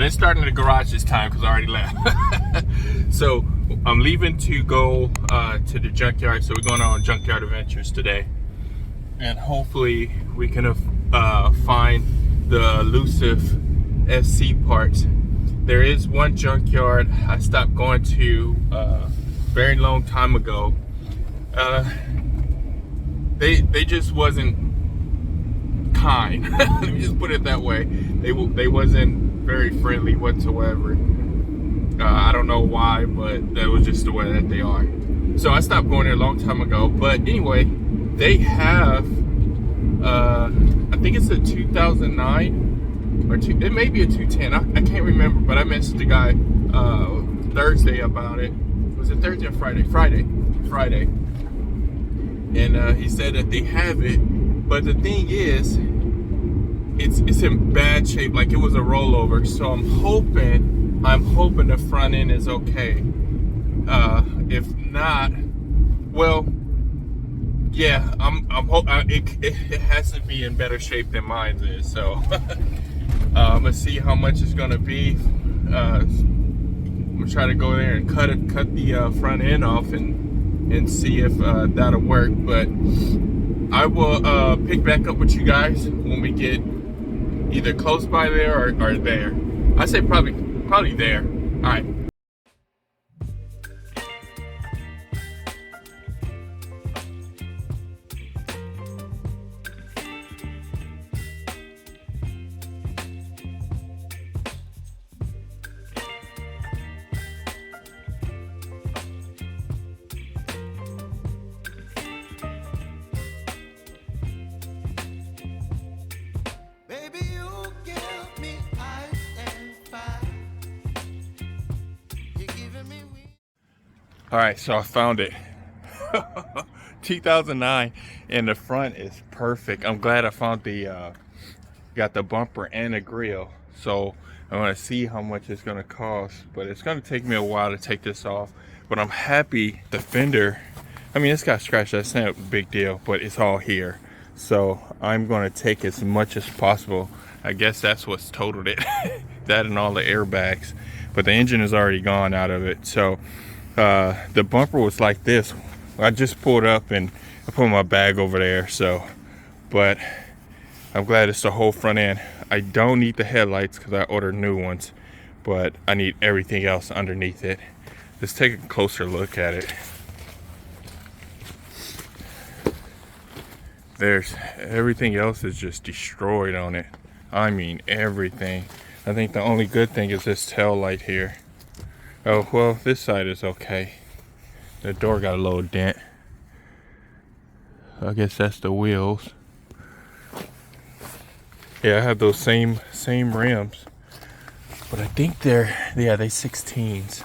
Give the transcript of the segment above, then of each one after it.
didn't start in the garage this time because I already left. So I'm leaving to go to the junkyard. So we're going on Junkyard Adventures today, and hopefully we can find the elusive SC parts. There is one junkyard I stopped going to very long time ago. They just wasn't kind. Let me just put it that way. They wasn't very friendly whatsoever. I don't know why, but that was just the way that they are. So I stopped going there a long time ago. But anyway, they have I think it's a 2009 or it may be a 210. I can't remember, but I messaged the guy Thursday about it. Was it Thursday or Friday? Friday. And he said that they have it, but the thing is, it's in bad shape, like it was a rollover. So I'm hoping the front end is okay. If not, well, yeah, it has to be in better shape than mine is. So I'm gonna see how much it's gonna be. I'm gonna try to go there and cut the front end off and see if that'll work. But I will pick back up with you guys when we get either close by there or there. I say probably there. All right. All right, so I found it. 2009, and the front is perfect. I'm glad I found got the bumper and the grill. So I'm gonna see how much it's gonna cost, but it's gonna take me a while to take this off. But I'm happy the fender, I mean, it's got scratched, that's not a big deal, but it's all here. So I'm gonna take as much as possible. I guess that's what's totaled it. That and all the airbags, but the engine is already gone out of it. So the bumper was like this. I just pulled up and I put my bag over there. So, but I'm glad it's the whole front end. I don't need the headlights because I ordered new ones, but I need everything else underneath it. Let's take a closer look at it. There's everything else is just destroyed on it. I mean everything. I think the only good thing is this tail light here. Oh, well, this side is okay. The door got a little dent. I guess that's the wheels. Yeah, I have those same rims, but I think they 16s.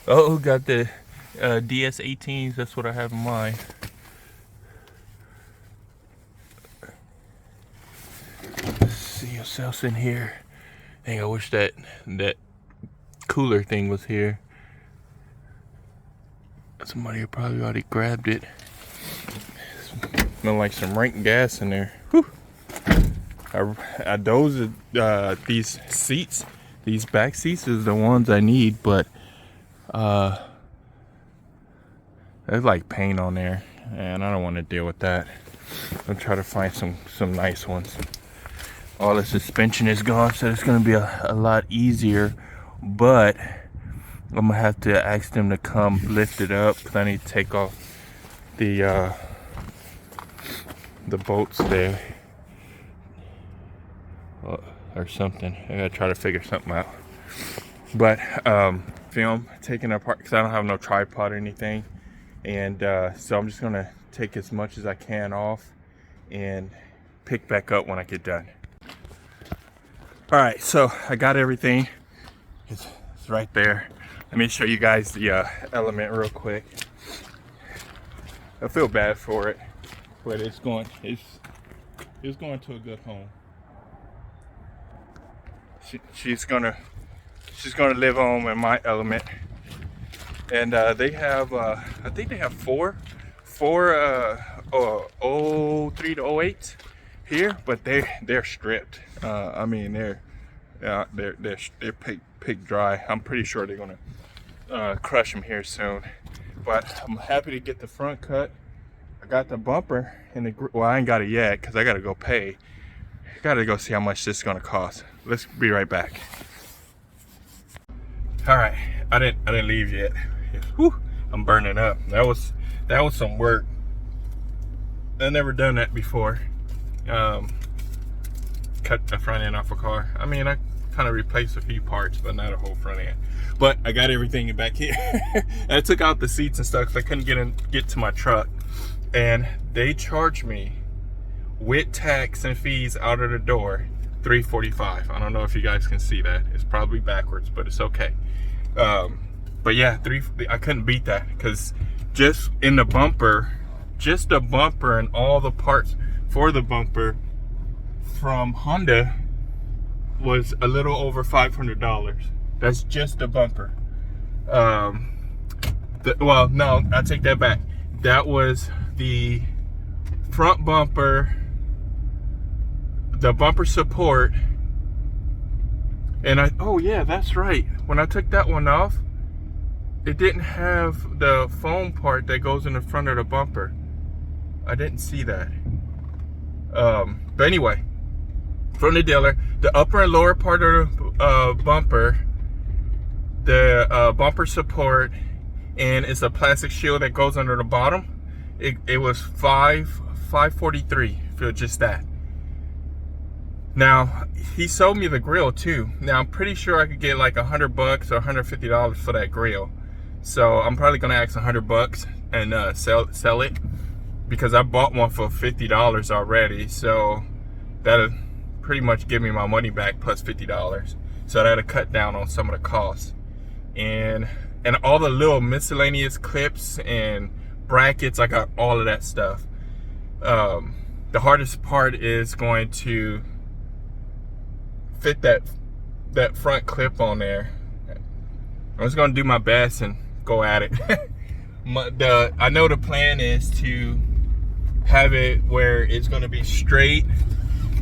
Oh, got the DS18s. That's what I have in mind. Let's see what else in here. Dang, I wish that cooler thing was here. Somebody probably already grabbed it. Smell like some rank gas in there. Whew. Those these seats, these back seats is the ones I need, but there's like paint on there, and I don't want to deal with that. I'll try to find some nice ones. All the suspension is gone, so it's gonna be a lot easier. But I'm gonna have to ask them to come lift it up because I need to take off the bolts there or something. I gotta try to figure something out. But film taking it apart because I don't have no tripod or anything, and so I'm just gonna take as much as I can off and pick back up when I get done. All right, so I got everything. It's right there. Let me show you guys the element real quick. I feel bad for it, but it's going to a good home. She's gonna live home in my element, and they have I think they have four 03 to 08 here, but they're stripped. I mean Yeah, they're picked dry. I'm pretty sure they're gonna crush them here soon. But I'm happy to get the front cut. I got the bumper and the, well, I ain't got it yet because I gotta go pay. I gotta go see how much this is gonna cost. Let's be right back. All right, I didn't leave yet. Whew, I'm burning up. That was some work. I've never done that before. Cut the front end off a car. I mean, I kind of replaced a few parts, but not a whole front end. But I got everything back here. And I took out the seats and stuff because I couldn't get to my truck. And they charged me with tax and fees out of the door $345. I don't know if you guys can see that. It's probably backwards, but it's okay. But yeah, I couldn't beat that because just in the bumper, just the bumper and all the parts for the bumper from Honda was a little over $500. That's just the bumper. Well, no, I take that back. That was the front bumper, the bumper support, and oh yeah, that's right. When I took that one off, it didn't have the foam part that goes in the front of the bumper. I didn't see that. But anyway, from the dealer, the upper and lower part of the bumper, the bumper support, and it's a plastic shield that goes under the bottom. It was $543 for just that. Now he sold me the grill too. Now I'm pretty sure I could get like $100 or $150 for that grill. So I'm probably gonna ask $100 and sell it, because I bought one for $50 already. So that'll pretty much give me my money back plus $50. So that'll cut down on some of the costs. And all the little miscellaneous clips and brackets, I got all of that stuff. The hardest part is going to fit that front clip on there. I'm just gonna do my best and go at it. I know the plan is to have it where it's gonna be straight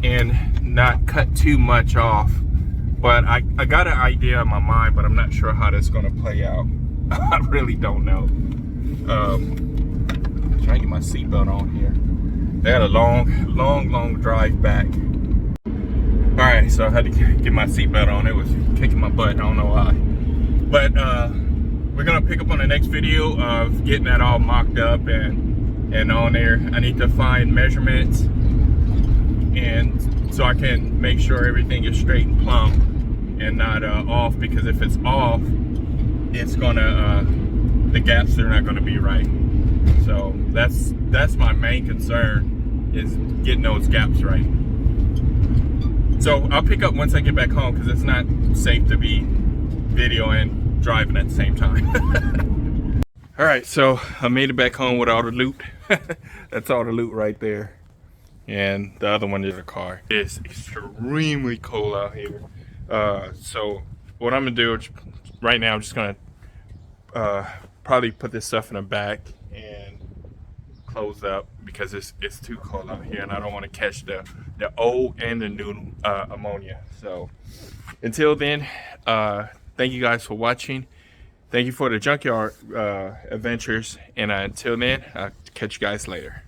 and not cut too much off. But I got an idea in my mind, but I'm not sure how that's gonna play out. I really don't know. Trying to get my seatbelt on here. They had a long drive back. All right, so I had to get my seatbelt on. It was kicking my butt, I don't know why. But we're gonna pick up on the next video of getting that all mocked up and on there. I need to find measurements, and so I can make sure everything is straight and plumb and not off, because if it's off, it's gonna, the gaps are not gonna be right. So that's my main concern, is getting those gaps right. So I'll pick up once I get back home, because it's not safe to be videoing driving at the same time. All right, so I made it back home with all the loot. That's all the loot right there. And the other one is the car. It's extremely cold out here. So what I'm gonna do is, right now I'm just gonna probably put this stuff in the back and close up, because it's too cold out here and I don't want to catch the old and the new ammonia. So until then, thank you guys for watching. Thank you for the Junkyard Adventures, and until then, I'll catch you guys later.